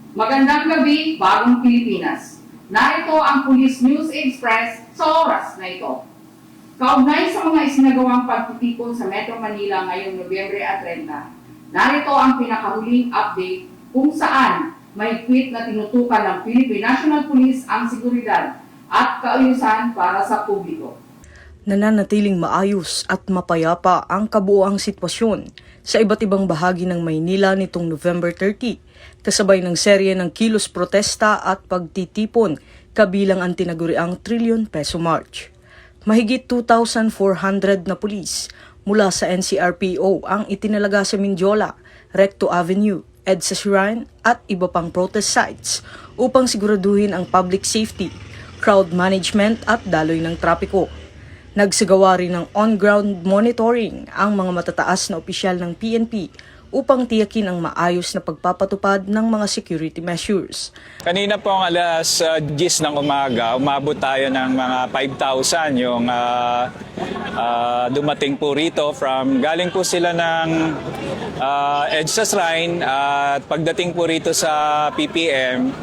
Magandang gabi, Bagong Pilipinas. Narito ang Police News Express sa oras na ito. Kaugnay sa mga isinagawang pagtitipon sa Metro Manila ngayong Nobyembre 30, narito ang pinakahuling update kung saan mahigpit na tinutukan ng Philippine National Police ang seguridad at kaayusan para sa publiko. Nananatiling maayos at mapayapa ang kabuoang sitwasyon sa iba't ibang bahagi ng Maynila nitong November 30, kasabay ng serye ng kilos protesta at pagtitipon kabilang ang tinaguriang trilyon peso march. Mahigit 2,400 na pulis mula sa NCRPO ang itinalaga sa Mindiola, Recto Avenue, EDSA Shrine at iba pang protest sites upang siguraduhin ang public safety, crowd management at daloy ng trapiko. Nagsagawa rin ng on-ground monitoring ang mga matataas na opisyal ng PNP upang tiyakin ang maayos na pagpapatupad ng mga security measures. Kanina po ang alas 10 ng umaga, umabot tayo ng mga 5,000 yung dumating po rito galing po sila ng EDSA Shrine at pagdating po rito sa PPM,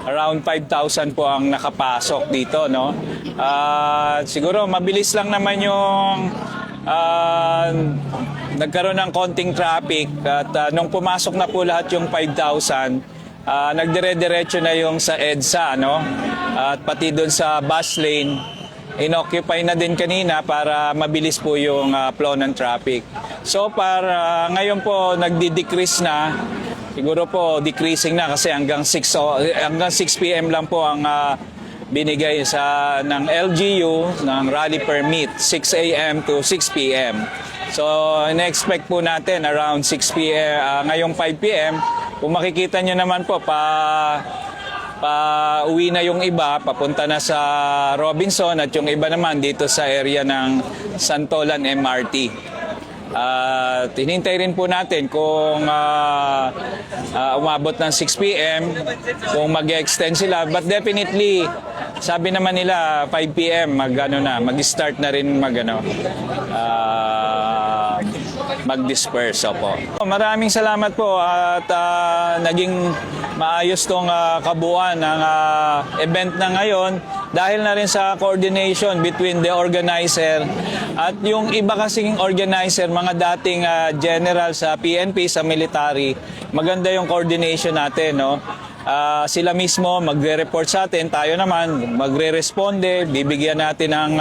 around 5,000 po ang nakapasok dito, no? Siguro mabilis lang naman yung nagkaroon ng konting traffic at nung pumasok na po lahat yung 5,000, nagdire-diretso na yung sa EDSA, no? At pati doon sa bus lane, inoccupy na din kanina para mabilis po yung flow ng traffic. So para ngayon po nagdi-decrease na. Siguro po decreasing na kasi hanggang 6 PM lang po ang binigay ng LGU ng rally permit, 6 AM to 6 PM. So in-expect po natin around 6 PM, ngayong 5 PM, kung makikita nyo naman po uwi na yung iba, papunta na sa Robinson at yung iba naman dito sa area ng Santolan MRT. Hinintay rin po natin kung umabot ng 6 PM, kung mag-extend sila. But definitely, sabi naman nila 5 PM mag-start na rin mag-disperse po. Maraming salamat po at naging maayos tong kabuuan ng event na ngayon dahil na rin sa coordination between the organizer at yung iba kasing organizer, mga dating general sa PNP, sa military. Maganda yung coordination natin, no? Sila mismo magre-report sa atin, tayo naman magre-responde, bibigyan natin ng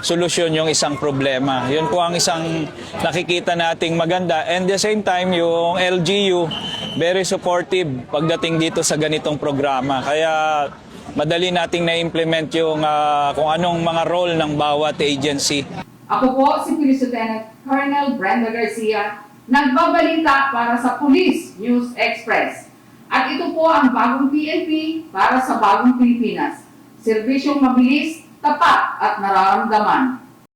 solusyon yung isang problema. Yun po ang isang nakikita nating maganda. And the same time, yung LGU, very supportive pagdating dito sa ganitong programa. Kaya madali nating na-implement yung kung anong mga role ng bawat agency. Ako po si Police Lieutenant Colonel Brenda Garcia, nagbabalita para sa Police News Express. At ito po ang bagong PNP para sa bagong Pilipinas. Serbisyong mabilis, tapat at nararamdaman.